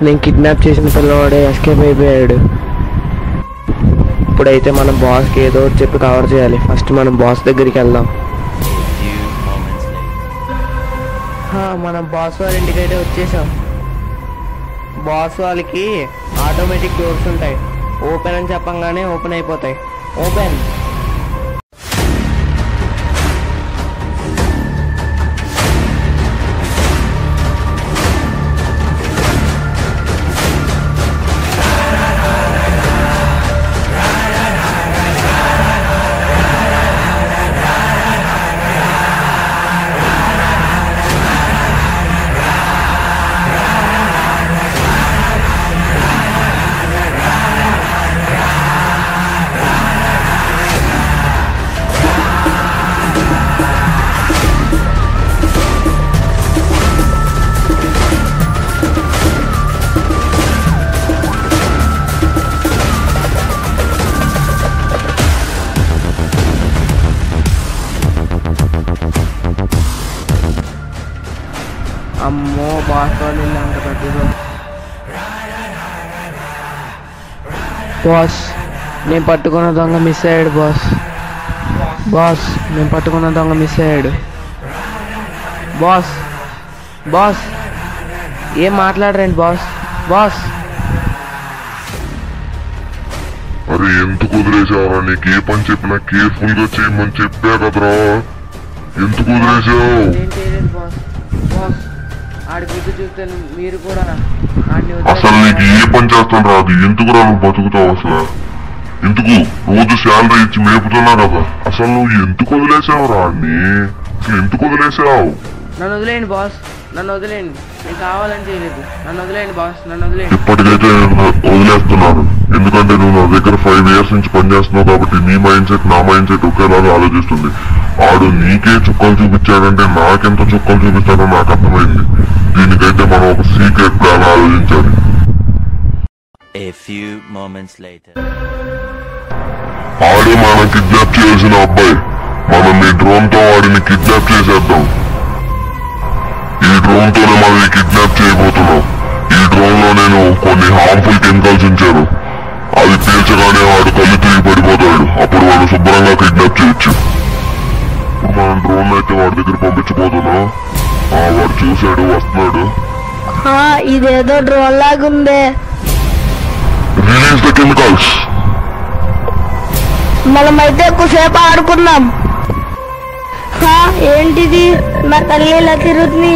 నేను కిడ్నాప్ చేసిన పిల్లవాడే ఎస్కేప్ అయిపోయాడు. ఇప్పుడైతే మనం బాస్కి ఏదో ఒకటి చెప్పి కవర్ చేయాలి. ఫస్ట్ మనం బాస్ దగ్గరికి వెళ్దాం. మనం బాస్ వాళ్ళ ఇంటికైతే వచ్చేసాం. బాస్ వాళ్ళకి ఆటోమేటిక్ డోర్స్ ఉంటాయి. ఓపెన్ అని చెప్పంగానే ఓపెన్ అయిపోతాయి. ఓపెన్. అమ్మో బాస్ వాళ్ళు అంత పెద్దదో. బాస్ నేను పట్టుకున్న దొంగ మిస్ అయ్యాడు. బాస్ నేను పట్టుకున్న దొంగ మిస్ అయ్యాడు. బాస్ ఏం మాట్లాడరండి బాస్. అరే ఎందుకు వదిలేసావరా? నీకు ఏ పని చెప్పినా కేర్ఫుల్ గా చేయమని చెప్పా కదరా, ఎందుకు వదిలేసావు? మీరు కూడా అసలు నీకు ఏ పని చేస్తాను రాదు, ఎందుకురా నువ్వు బతుకుతావు? అసలు ఎందుకు రోజు శాలరీ ఇచ్చి మేపుతున్నా కదా, అసలు నువ్వు ఎందుకు వదిలేసావు రా? అసలు ఎందుకు వదిలేసావు? నన్ను వదిలేయండి బాస్, నన్ను వదిలేయండి. నేను కావాలని చేయలేదు. నన్ను వదిలేయండి బాస్, నన్ను వదిలేయండి. ఇప్పటికైతే వదిలేస్తున్నాను, ఎందుకంటే నువ్వు నా దగ్గర 5 years నుంచి పనిచేస్తున్నావు కాబట్టి నీ మైండ్ సెట్ నా మైండ్ సెట్ ఒకేలాగా ఆలోచిస్తుంది. ఆడు నీకే చుక్కలు చూపించాడంటే నాకెంత చుక్కలు చూపిస్తాడో నాకు అర్థమైంది. దీనికైతే మనం ఒక సీక్రెట్ ప్లాన్ ఆలోచించాలి. ఆడు మనం కిడ్నాప్ చేసిన అబ్బాయి. మనం ఈ డ్రోన్ తో వాడిని కిడ్నాప్ చేసేద్దాం. ఈ డ్రోన్ తోనే మనం ఈ కిడ్నాప్ చేయబోతున్నాం. ఈ డ్రోన్ లో నేను కొన్ని హార్మ్ఫుల్ కెమికల్స్ ఉంచాను. అది పీల్చగానే వాడు కళ్ళు తిరిగి పడిపోతాడు. అప్పుడు వాడు శుభ్రంగా కిడ్నాప్ చేయొచ్చు. ఇప్పుడు మనం డ్రోన్ అయితే వాడి దగ్గర పంపించబోతున్నాం. వాడు చూశాడు, వస్తున్నాడు. ఇదేదో డ్రోన్ లాగుందే. Release the chemicals. మనమైతే ఎక్కువసేపు ఆడుకున్నాం. ఏంటిది నా తల్లి ఇలా తిరుగుతుంది?